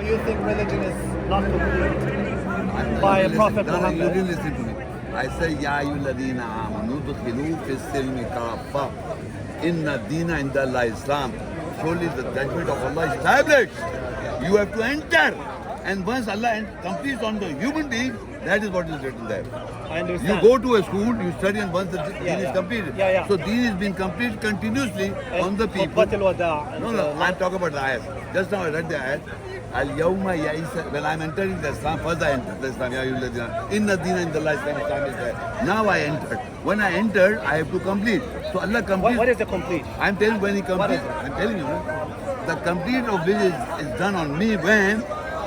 you think religion is not complete by a Prophet Muhammad? You didn't listen to me. I say, Ya ayyuhalladhina amanu dukhilu fi silmi kaffa. Inna dina inda Allah Islam. Surely the judgment of Allah is established. You have to enter. And once Allah completes on the human being, that is what is written there. I understand. You go to a school, you study, and once the deen is completed. Yeah. So deen is being completed continuously on the people. No, I'm talking about the ayat. Just now I read the ayat. Al-yawma ya'isa. When I'm entering the Islam, first I entered the Islam. Ya ayyuhalladhina. Inna dina inda Allah Islam is there. Now I entered. When I entered, I have to complete. So Allah completes. What is the complete? I'm telling when he completes. I'm telling you, the complete of which is done on me when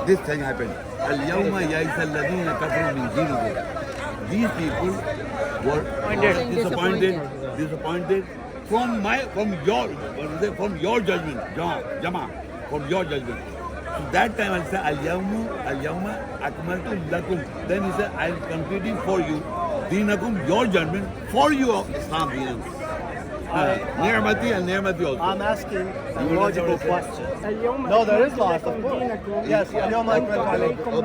this thing happened. Al-yawma ya'isa alladhina kafaru min dinikum. These people were disappointed from your judgment, Jama, from your judgment. So that time I'll say, Al-yawma akmaltu lakum. Then he said, I'm completing for you, dinakum, your judgment, for you of Islam dinakum. Ni'mati and ni'mati also. I'm asking a logical question. No, there is lots, of course. Yes, al-yawma akmaltu alaykum.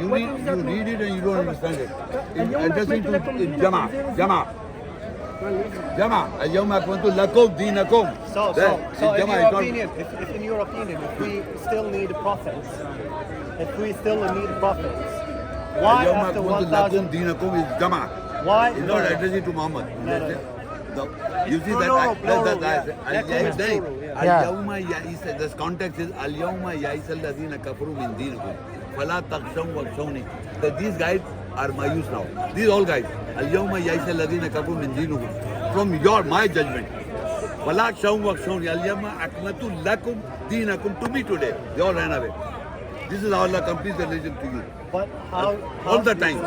You read it and you don't understand it. It's addressing to Jama. Al-yawma akmaltu lakum dinakum. So in your opinion, if we still need prophets, why after 1,000 dinakum is Jama. Why? It's not addressing to Muhammad. You see that Al-Yawma Ya'isa, this context is Al-Yawma Ya'isa alladhina kafaru min dinikum. Fala takhshaw wakhshawni. That these guys are mayus now. These all guys. Al-Yawma Ya'isa alladhina kafaru min dinikum. From my judgment. Fala takhshaw wakhshawni. Al-Yawma akmaltu lakum dinakum. To me today. They all ran away. This is how Allah completes the religion to you. But how all the time.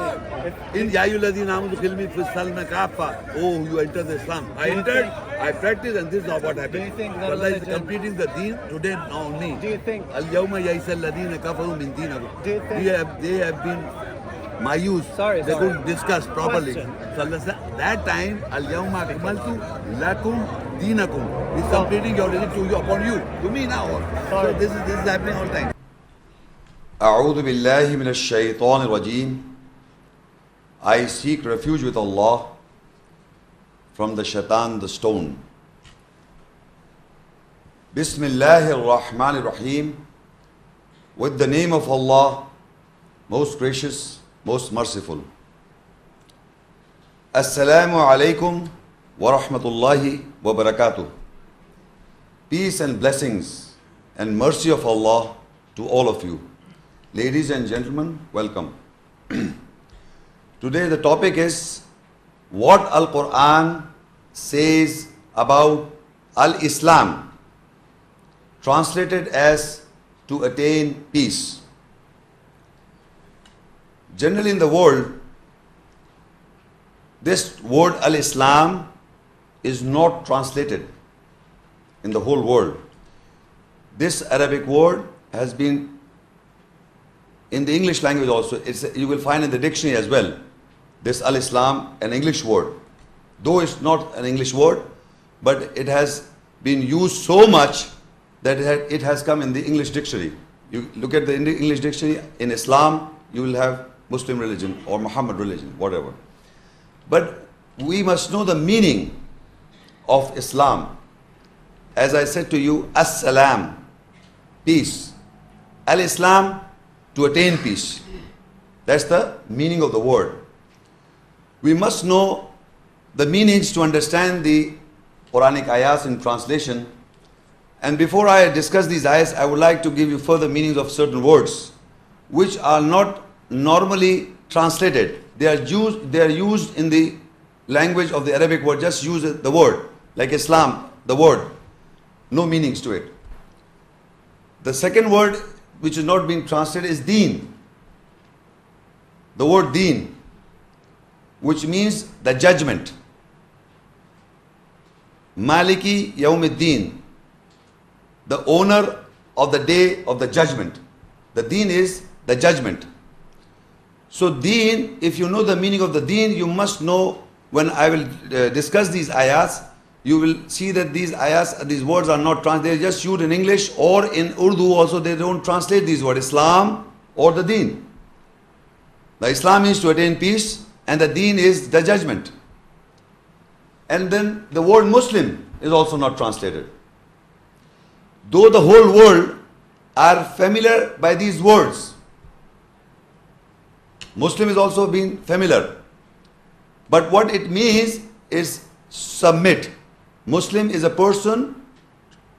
In Ya ayyuhalladhina amanu khilmi fi salma kaffa. Oh, you enter the Islam. I entered, I practiced, and this is what happened. Do you think that Allah is completing the deen today now on me. Do you think Al-yawma ya'isa alladhina kafaru min dinakum. Do you think they have been mayus. They couldn't discuss properly. So Allah said, that time, Al-yawma akmaltu lakum dinakum. He's completing your religion to you, upon you. To me now. So this is happening all the time. أعوذ بالله من الشيطان الرجيم. I seek refuge with Allah from the shaitan, the stone. Bismillahir Rahmanir Rahim. With the name of Allah, most gracious, most merciful. Assalamu alaikum wa rahmatullahi wa barakatuh. Peace and blessings and mercy of Allah to all of you. Ladies and gentlemen, welcome. Today the topic is what Al-Quran says about Al-Islam, translated as to attain peace. Generally in the world, this word Al-Islam is not translated in the whole world. This Arabic word has been in the English language also. You will find in the dictionary as well, this Al-Islam, an English word. Though it's not an English word, but it has been used so much that it has come in the English dictionary. You look at the English dictionary, in Islam, you will have Muslim religion or Muhammad religion, whatever. But we must know the meaning of Islam. As I said to you, As-salam, peace. Al-Islam, to attain peace. That's the meaning of the word. We must know the meanings to understand the Quranic ayahs in translation. And before I discuss these ayahs, I would like to give you further meanings of certain words which are not normally translated. They are used in the language of the Arabic word. Just use the word, like Islam, the word, no meanings to it. The second word which is not being translated is deen. The word deen, which means the judgment. Maliki Yawmiddin, the owner of the day of the judgment. The deen is the judgment. So deen, if you know the meaning of the deen, you must know, when I will discuss these ayahs, you will see that these ayahs, these words are not translated. They just used in English or in Urdu also. They don't translate these words, Islam or the Deen. The Islam means to attain peace, and the Deen is the judgment. And then the word Muslim is also not translated. Though the whole world are familiar by these words, Muslim is also being familiar. But what it means is submit. Muslim is a person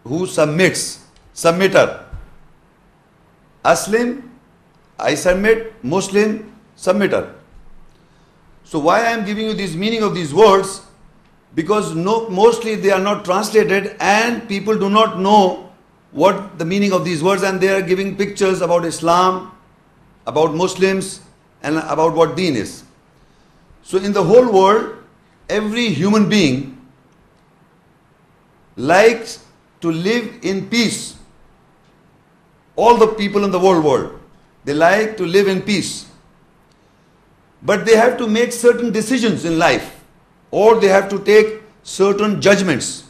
who submits, submitter. Aslim, I submit, Muslim, submitter. So why I am giving you this meaning of these words? Because mostly they are not translated and people do not know what the meaning of these words, and they are giving pictures about Islam, about Muslims, and about what Deen is. So in the whole world, every human being likes to live in peace. All the people in the whole world, they like to live in peace. But they have to make certain decisions in life, or they have to take certain judgments.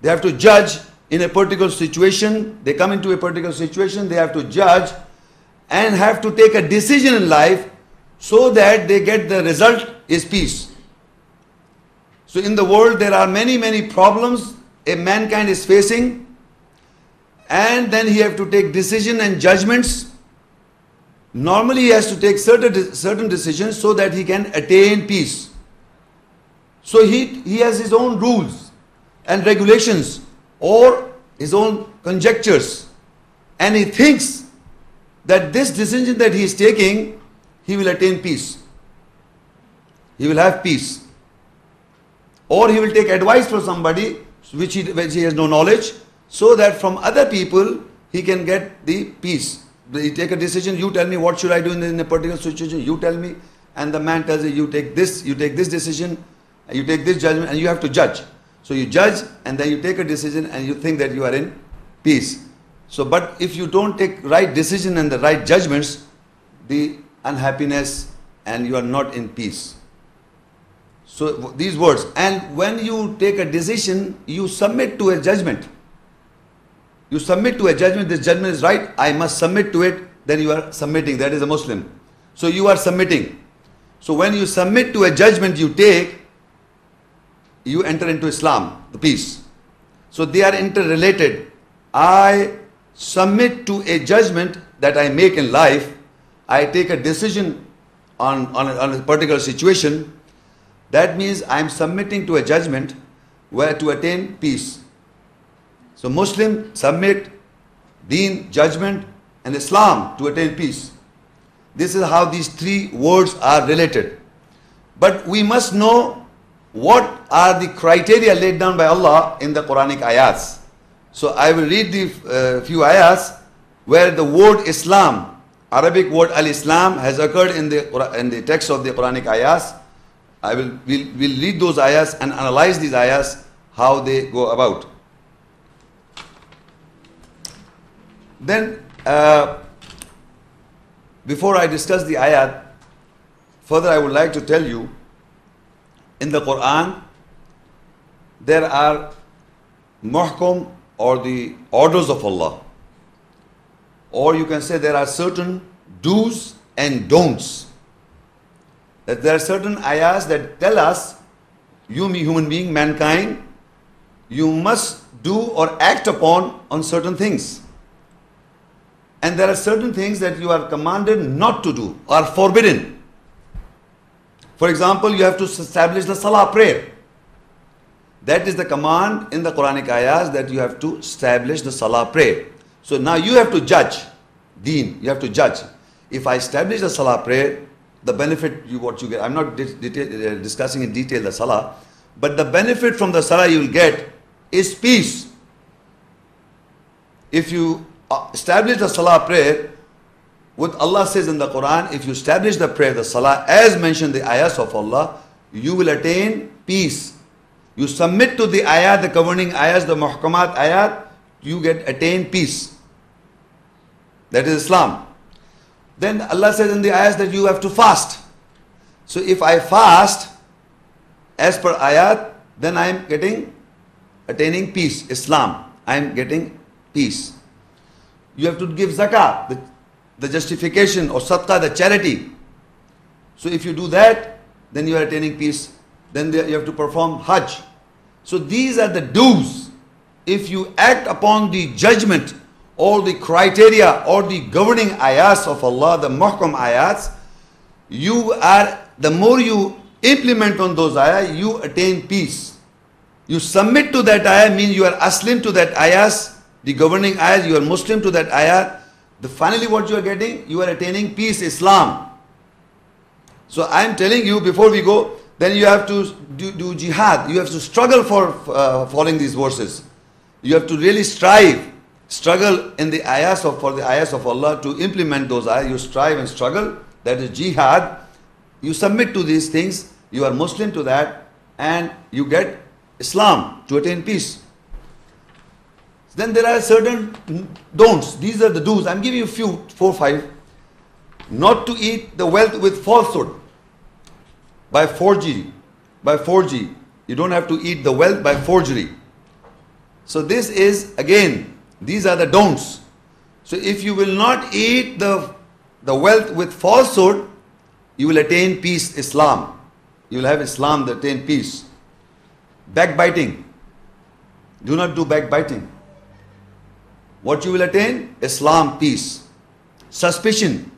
They have to judge in a particular situation. They come into a particular situation, they have to judge and have to take a decision in life so that they get the result is peace. So in the world there are many problems a mankind is facing, and then he have to take decision and judgments. Normally he has to take certain decisions so that he can attain peace. So he has his own rules and regulations or his own conjectures, and he thinks that this decision that he is taking, he will attain peace. He will have peace. Or he will take advice from somebody which he has no knowledge, so that from other people he can get the peace. You take a decision, you tell me what should I do in a particular situation, you tell me, and the man tells you take this decision, you take this judgment, and you have to judge. So you judge and then you take a decision and you think that you are in peace. So but if you don't take right decision and the right judgments, the unhappiness, and you are not in peace. So these words, and when you take a decision, you submit to a judgment. You submit to a judgment, this judgment is right, I must submit to it, then you are submitting, that is a Muslim. So you are submitting. So when you submit to a judgment you take, you enter into Islam, the peace. So they are interrelated. I submit to a judgment that I make in life, I take a decision on a particular situation, that means I am submitting to a judgment where to attain peace. So Muslim, submit, Deen, judgment, and Islam to attain peace. This is how these three words are related. But we must know what are the criteria laid down by Allah in the Quranic ayats. So I will read the few ayats where the word Islam, Arabic word al-Islam, has occurred in the text of the Quranic ayats. We'll read those ayats and analyze these ayats, how they go about. Then, before I discuss the ayat, further I would like to tell you, in the Quran, there are muhkum, or the orders of Allah. Or you can say there are certain do's and don'ts. That there are certain ayahs that tell us, you human being, mankind, you must do or act upon on certain things. And there are certain things that you are commanded not to do or forbidden. For example, you have to establish the salah prayer. That is the command in the Quranic ayahs, that you have to establish the salah prayer. So now you have to judge Deen. You have to judge. If I establish the salah prayer, the benefit what you get. I'm not discussing in detail the salah, but the benefit from the salah you will get is peace. If you establish the salah prayer, what Allah says in the Quran, if you establish the prayer, the salah, as mentioned the ayahs of Allah, you will attain peace. You submit to the ayat, the governing ayahs, the muhkamat ayat, you attain peace. That is Islam. Then Allah says in the ayahs that you have to fast. So if I fast as per ayat, then I am getting attaining peace. Islam, I am getting peace. You have to give zakah, the justification, or sadaqah, the charity. So if you do that, then you are attaining peace. Then you have to perform hajj. So these are the do's. If you act upon the judgment or the criteria or the governing ayats of Allah, the muhkam ayats, the more you implement on those ayahs, you attain peace. You submit to that ayah means you are aslim to that ayahs, the governing ayahs, you are Muslim to that ayah. Finally what you are getting, you are attaining peace, Islam. So I am telling you, before we go, then you have to do jihad. You have to struggle for following these verses. You have to really struggle in the ayahs for the ayahs of Allah to implement those ayahs. You strive and struggle. That is jihad. You submit to these things. You are Muslim to that, and you get Islam to attain peace. Then there are certain don'ts. These are the do's. I'm giving you a few, 4 or 5. Not to eat the wealth with falsehood, by forgery. You don't have to eat the wealth by forgery. So this is, again, these are the don'ts. So if you will not eat the wealth with falsehood, you will attain peace, Islam. You will have Islam that attain peace. Backbiting. Do not do backbiting. What you will attain? Islam, peace. Suspicion.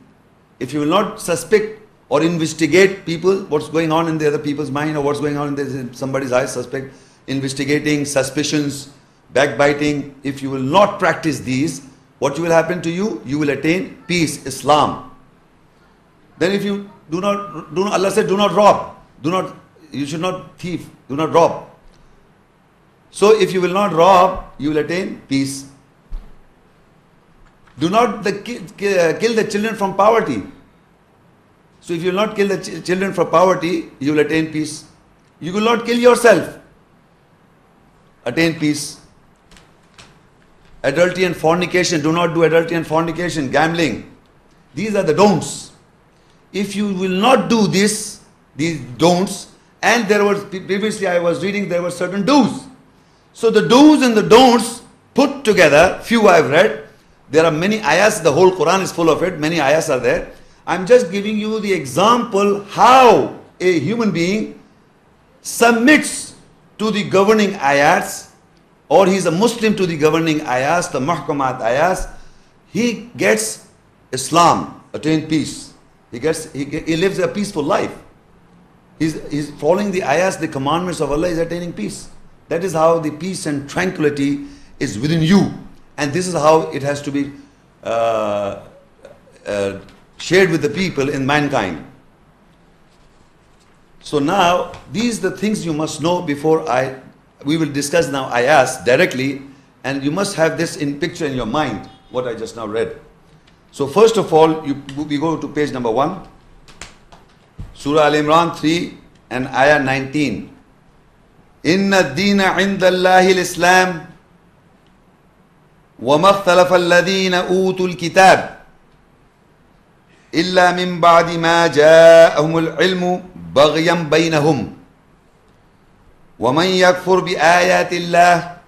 If you will not suspect or investigate people, what's going on in the other people's mind, or what's going on in somebody's eyes, suspect, investigating, suspicions, backbiting, if you will not practice these, what will happen to you? You will attain peace, Islam. Then if you do not, Allah said, do not rob. You should not thief. Do not rob. So if you will not rob, you will attain peace. Do not kill the children from poverty. So if you will not kill the children from poverty, you will attain peace. You will not kill yourself. Attain peace. Adultery and fornication. Do not do adultery and fornication. Gambling. These are the don'ts. If you will not do these don'ts, and there was, previously I was reading, there were certain do's. So the do's and the don'ts put together, few I have read. There are many ayahs, the whole Quran is full of it, many ayahs are there. I'm just giving you the example how a human being submits to the governing ayats, or he is a Muslim to the governing ayahs, the muhkamat ayahs. He gets Islam, attain peace. He lives a peaceful life. He's following the ayahs, the commandments of Allah, is attaining peace. That is how the peace and tranquility is within you. And this is how it has to be shared with the people in mankind. So now, these are the things you must know before we will discuss now ayahs directly, and you must have this in picture in your mind, what I just now read. So first of all, we go to page number 1, Surah Al-Imran 3 and ayah 19. Inna ad-deena 'inda Allahi al-Islam wa ma ikhtalafa alladhina utul kitab illa min ba'di ma ja'ahumul ilmu baghyan bainahum wa man yakfur bi ayati Allah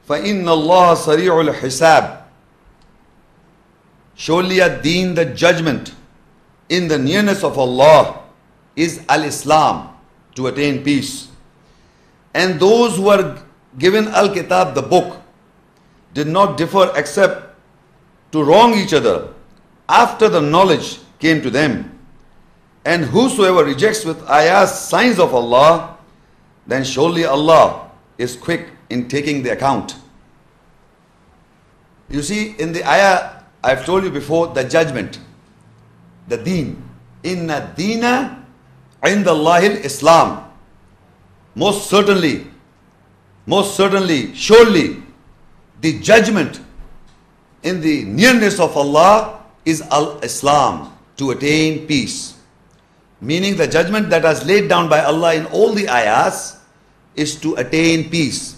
fa inna Allah sari'ul hisab. Surely ad-deen, the judgment, in the nearness of Allah is al-Islam, to attain peace. And those who are given al-Kitab, the book, did not differ except to wrong each other after the knowledge came to them. And whosoever rejects with ayahs signs of Allah, then surely Allah is quick in taking the account. You see, in the ayah, I've told you before, the judgment, the deen. Inna deena 'inda Allahi al-Islam. Most certainly, surely, the judgment in the nearness of Allah is al-Islam, to attain peace. Meaning the judgment that is laid down by Allah in all the ayahs is to attain peace.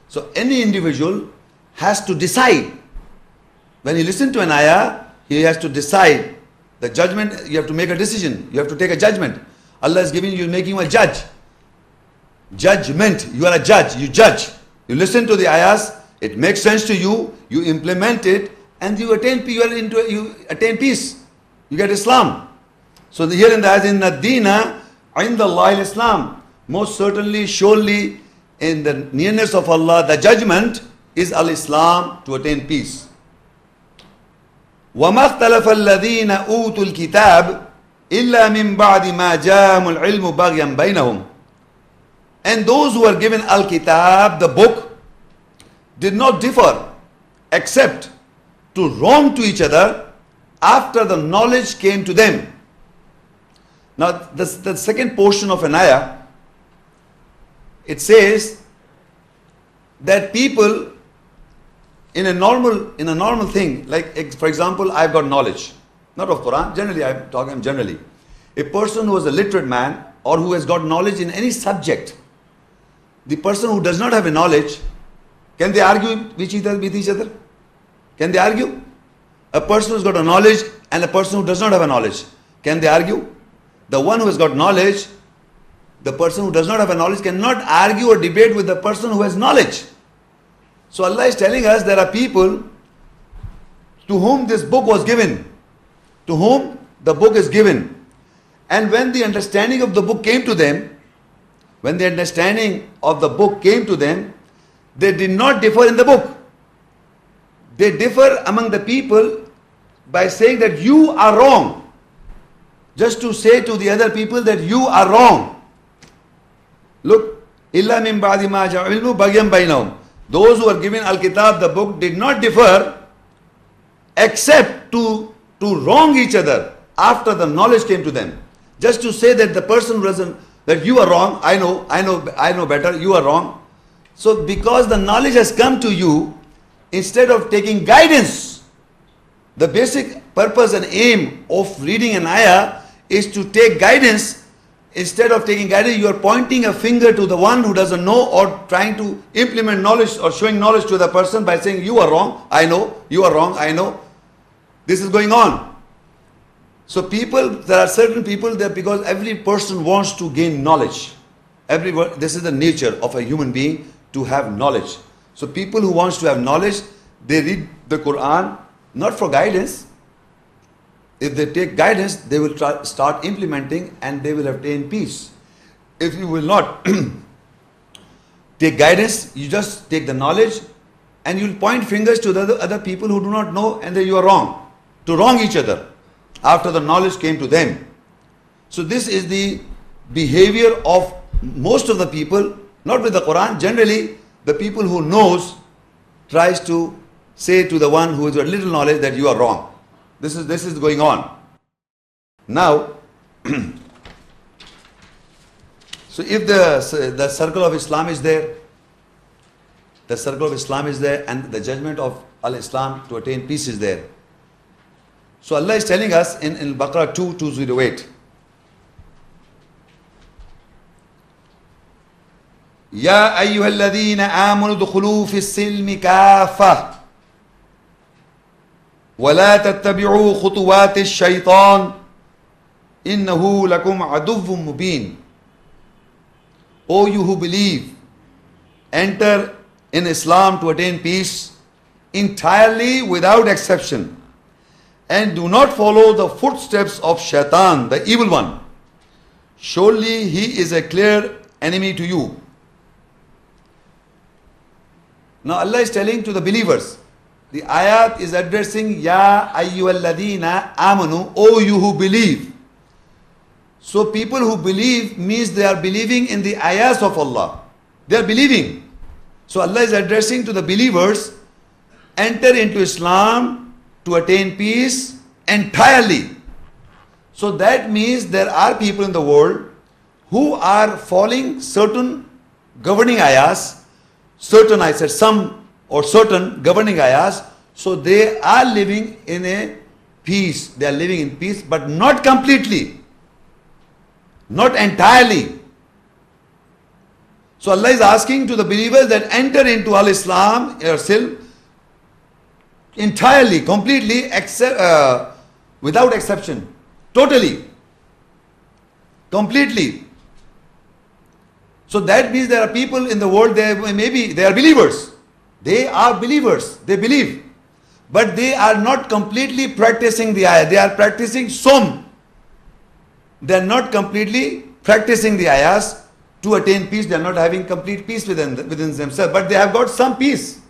So any individual has to decide. When you listen to an ayah, he has to decide. The judgment, you have to make a decision. You have to take a judgment. Allah is giving you, making you a judge. Judgment. You are a judge. You judge. You listen to the ayahs. It makes sense to you. You implement it, and you attain. You attain peace. You get Islam. So here in the ayah, in Ad-Dina, inda Allah Islam. Most certainly, surely, in the nearness of Allah, the judgment is al-Islam, to attain peace. وَمَا اخْتَلَفَ الَّذِينَ أُوتُوا الْكِتَابِ إِلَّا مِنْ بَعْدِ مَا جَاءَهُمُ الْعِلْمُ بَغْيًا بَيْنَهُمْ. And those who are given Al-Kitab, the book, did not differ except to wrong to each other after the knowledge came to them. Now, the second portion of an ayah, it says that people in a normal thing, like for example, I've got knowledge, not of Quran, generally I'm talking generally. A person who is a literate man or who has got knowledge in any subject, the person who does not have a knowledge, can they argue with each other? Can they argue? A person who's got a knowledge and a person who does not have a knowledge, can they argue? The one who has got knowledge, the person who does not have a knowledge cannot argue or debate with the person who has knowledge. So Allah is telling us there are people to whom this book was given, to whom the book is given. And when the understanding of the book came to them, they did not differ in the book. They differ among the people by saying that you are wrong. Just to say to the other people that you are wrong. Look, إِلَّا مِن بَعْدِ مَا جَاءَ الْعِلْمُ بَغْيًا بَيْنَهُمْ. Those who are given Al-Kitab, the book, did not differ except to wrong each other after the knowledge came to them. Just to say that the person who doesn't, that you are wrong, I know better, you are wrong. So because the knowledge has come to you, instead of taking guidance, the basic purpose and aim of reading an ayah is to take guidance. Instead of taking guidance, you are pointing a finger to the one who doesn't know, or trying to implement knowledge or showing knowledge to the person by saying, you are wrong, I know, you are wrong, I know. This is going on. So there are certain people there, because every person wants to gain knowledge. This is the nature of a human being, to have knowledge. So people who wants to have knowledge, they read the Quran, not for guidance. If they take guidance, they will start implementing and they will obtain peace. If you will not take guidance, you just take the knowledge and you'll point fingers to the other people who do not know, and then you are wrong. To wrong each other after the knowledge came to them. So this is the behavior of most of the people, not with the Quran. Generally, the people who knows tries to say to the one who has got little knowledge that you are wrong. This is going on. Now, so if the circle of Islam is there, and the judgment of Al-Islam to attain peace is there. So Allah is telling us in Baqarah 2:208. Ya ayyuhalladhina amanu dukhulu fi silmi kafa wa la tattabi'u khutuwati ash-shaytan innahu lakum aduwwun mubin. O you who believe, enter in Islam to attain peace entirely without exception, and do not follow the footsteps of Shaitan, the evil one. Surely he is a clear enemy to you. Now Allah is telling to the believers. The ayat is addressing Ya ayyuhalladhina amanu, O you who believe. So people who believe means they are believing in the ayahs of Allah. They are believing. So Allah is addressing to the believers, enter into Islam to attain peace entirely. So that means there are people in the world who are following certain governing ayahs, certain governing ayahs. So they are living in a peace. They are living in peace, but not completely. Not entirely. So Allah is asking to the believers that enter into Al-Islam yourself entirely, completely, without exception, totally, completely. So that means there are people in the world, they are believers. They are believers. They believe. But they are not completely practicing the ayah. They are practicing some. They are not completely practicing the ayahs to attain peace. They are not having complete peace within themselves. But they have got some peace.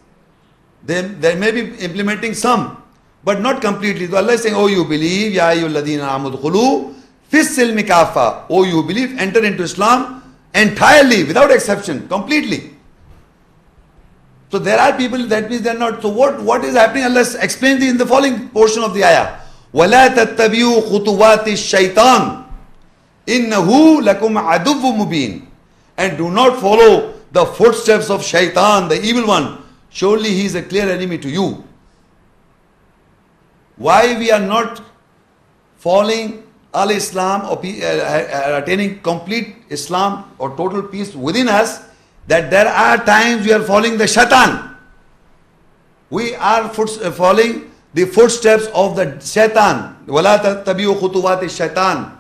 They may be implementing some, but not completely. So Allah is saying, oh, you believe, Ya ayyuhalladhina amanu dkhulu fis silmi kafa. Oh, you believe, enter into Islam entirely, without exception, completely. So there are people, that means they are not. So what is happening? Allah explains in the following portion of the ayah. وَلَا تَتَّبِعُوا خُطُوَاتِ الشَّيْطَانِ إِنَّهُ لَكُمْ عَدُوٌّ مُبِينٌ. And do not follow the footsteps of shaitan, the evil one. Surely he is a clear enemy to you. Why we are not following al-Islam or attaining complete Islam or total peace within us? That there are times we are following the shaitan. We are following the footsteps of the shaitan. وَلَا تَتَّبِعُوا خُطُوَاتِ الشَّيْطَانِ.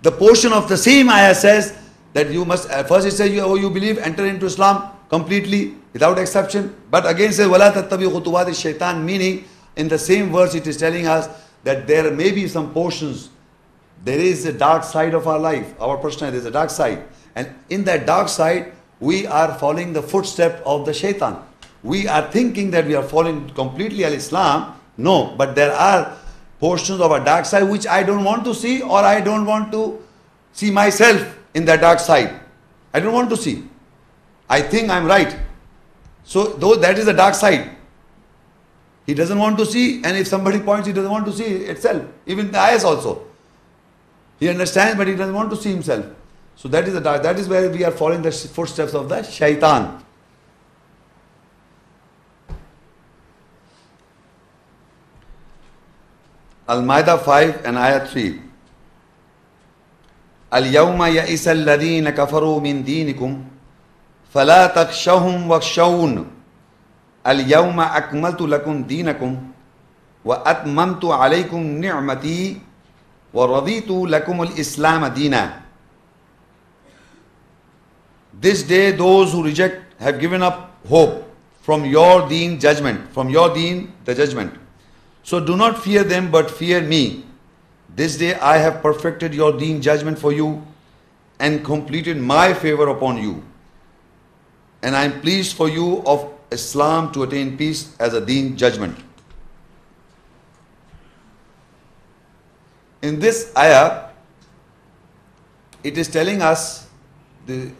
The portion of the same ayah says that you must, first it says, you believe, enter into Islam completely, without exception. But again says, وَلَا تَتَّبِعُوا خُطُوَاتِ الشَّيْطَانِ, meaning, in the same verse it is telling us that there may be some portions, there is a dark side of our life, our personality, there is a dark side. And in that dark side, we are following the footsteps of the shaitan. We are thinking that we are following completely al-Islam. No, but there are portions of a dark side which I don't want to see, or I don't want to see myself in that dark side. I don't want to see. I think I'm right. So though that is the dark side. He doesn't want to see, and if somebody points, he doesn't want to see itself. Even the eyes also. He understands, but he doesn't want to see himself. So that is the dark. That is where we are following the footsteps of the shaitan. Al-Ma'idah 5 and Ayah 3. Al-yawma ya'isa alladhina kafaru min dinikum fala takshawhum wakshawun. Al-yawma akmaltu lakum dinakum wa atmamtu alaykum ni'mati wa raditu lakum al-islam deena. This day those who reject have given up hope from your deen judgment, from your deen the judgment. So do not fear them, but fear me. This day I have perfected your deen judgment for you and completed my favor upon you. And I am pleased for you of Islam to attain peace as a deen judgment. In this ayah, it is telling us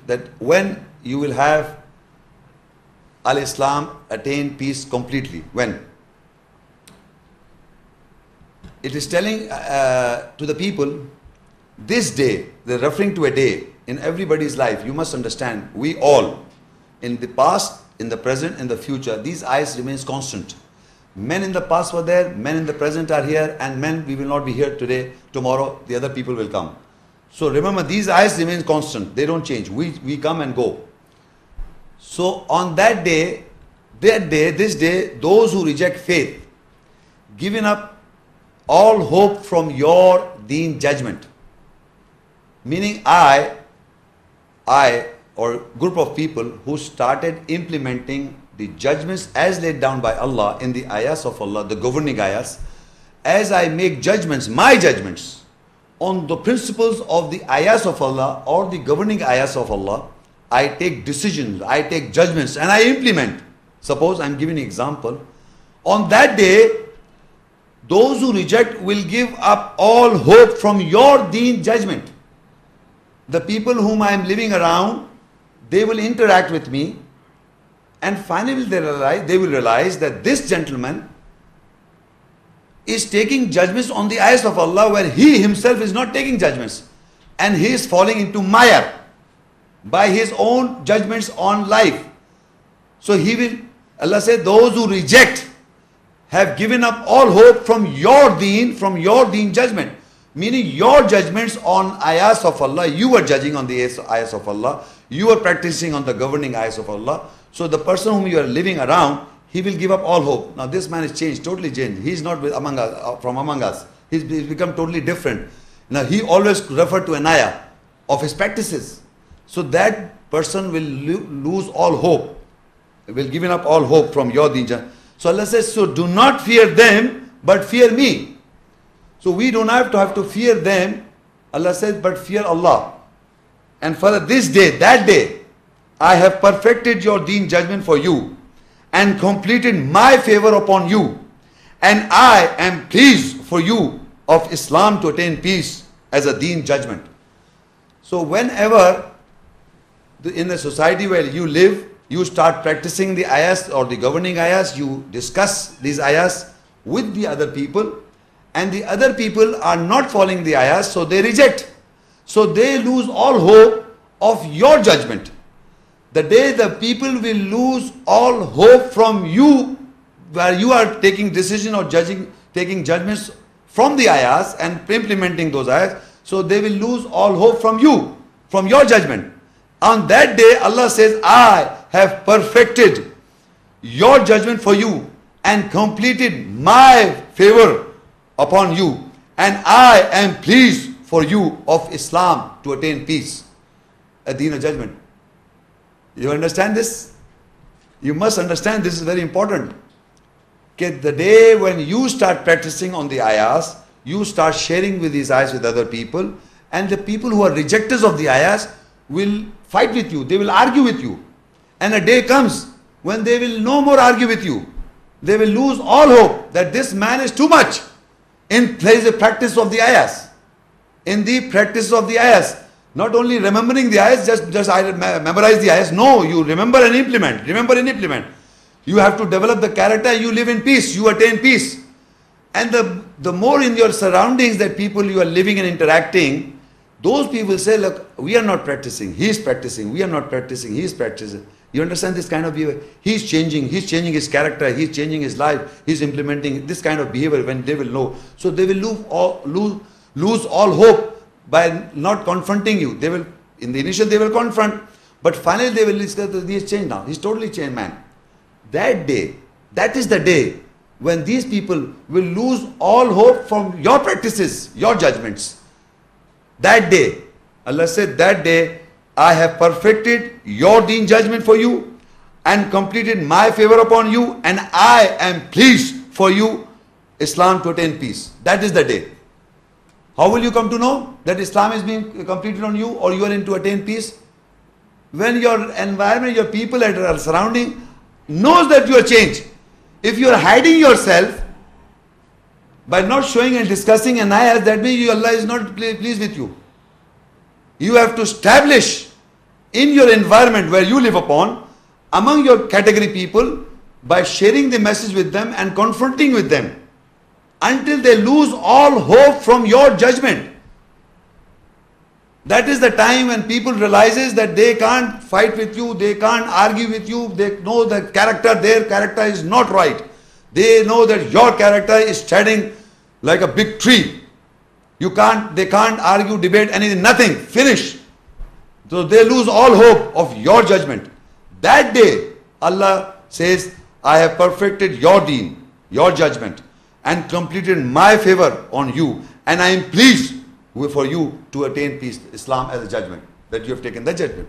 that when you will have al-Islam attain peace completely. When? It is telling to the people, this day, they're referring to a day in everybody's life. You must understand, we all, in the past, in the present, in the future, these ayahs remains constant. Men in the past were there, men in the present are here, and men we will not be here today, tomorrow the other people will come. So remember, these ayahs remain constant, they don't change. We come and go. So on that day, this day, those who reject faith, giving up all hope from your deen judgment. Meaning I or group of people who started implementing the judgments as laid down by Allah in the ayahs of Allah, the governing ayahs, as I make judgments, my judgments, on the principles of the ayahs of Allah or the governing ayahs of Allah, I take decisions, I take judgments and I implement. Suppose I'm giving an example. On that day, those who reject will give up all hope from your deen judgment. The people whom I am living around, they will interact with me, and finally they will realize that this gentleman is taking judgments on the ayahs of Allah where he himself is not taking judgments, and he is falling into maya by his own judgments on life. So he will, Allah said, those who reject have given up all hope from your deen judgment. Meaning your judgments on ayahs of Allah, you were judging on the ayahs of Allah, you were practicing on the governing ayahs of Allah. So the person whom you are living around, he will give up all hope. Now this man is changed, totally changed. He is not among us, from among us. He's become totally different. Now he always referred to an ayah of his practices. So that person will lose all hope, will give up all hope from your deen. So Allah says, so do not fear them, but fear me. So we don't have to fear them, Allah says, but fear Allah. And for this day, that day, I have perfected your deen judgment for you and completed my favor upon you. And I am pleased for you of Islam to attain peace as a deen judgment. So whenever in a society where you live, you start practicing the ayahs or the governing ayahs, you discuss these ayahs with the other people, and the other people are not following the ayahs, so they reject. So they lose all hope of your judgment. The day the people will lose all hope from you, where you are taking decision or taking judgments from the ayahs and implementing those ayahs, so they will lose all hope from you, from your judgment. On that day, Allah says, I have perfected your judgment for you and completed my favor upon you, and I am pleased for you of Islam to attain peace, a deen of judgment. You understand this? You must understand this is very important. Okay, the day when you start practicing on the ayahs, you start sharing with these ayahs with other people, and the people who are rejectors of the ayahs will fight with you, they will argue with you. And a day comes when they will no more argue with you. They will lose all hope that this man is too much. There is a practice of the ayahs. In the practice of the ayahs, not only remembering the ayahs, just I memorize the ayahs. No, you remember and implement. Remember and implement. You have to develop the character, you live in peace, you attain peace. And the more in your surroundings that people you are living and interacting, those people say, look, we are not practicing, he is practicing, we are not practicing, he is practicing. You understand this kind of behavior? He's changing his character, he's changing his life, he's implementing this kind of behavior when they will know. So they will lose all hope by not confronting you. They will, in the initial they will confront, but finally they will discover that he has changed now. He's totally changed man. That day, that is the day when these people will lose all hope from your practices, your judgments. That day, Allah said, that day I have perfected your deen judgment for you and completed my favor upon you, and I am pleased for you Islam to attain peace. That is the day. How will you come to know that Islam is being completed on you or you are in to attain peace? When your environment, your people that are surrounding knows that you are changed. If you are hiding yourself by not showing and discussing an ayah, that means Allah is not pleased with you. You have to establish in your environment where you live upon, among your category people, by sharing the message with them and confronting with them until they lose all hope from your judgment. That is the time when people realizes that they can't fight with you, they can't argue with you, they know that their character is not right. They know that your character is standing like a big tree. They can't argue, debate, anything, nothing, finish. So they lose all hope of your judgment. That day, Allah says, I have perfected your deen, your judgment, and completed my favor on you, and I am pleased for you to attain peace, Islam as a judgment, that you have taken the judgment.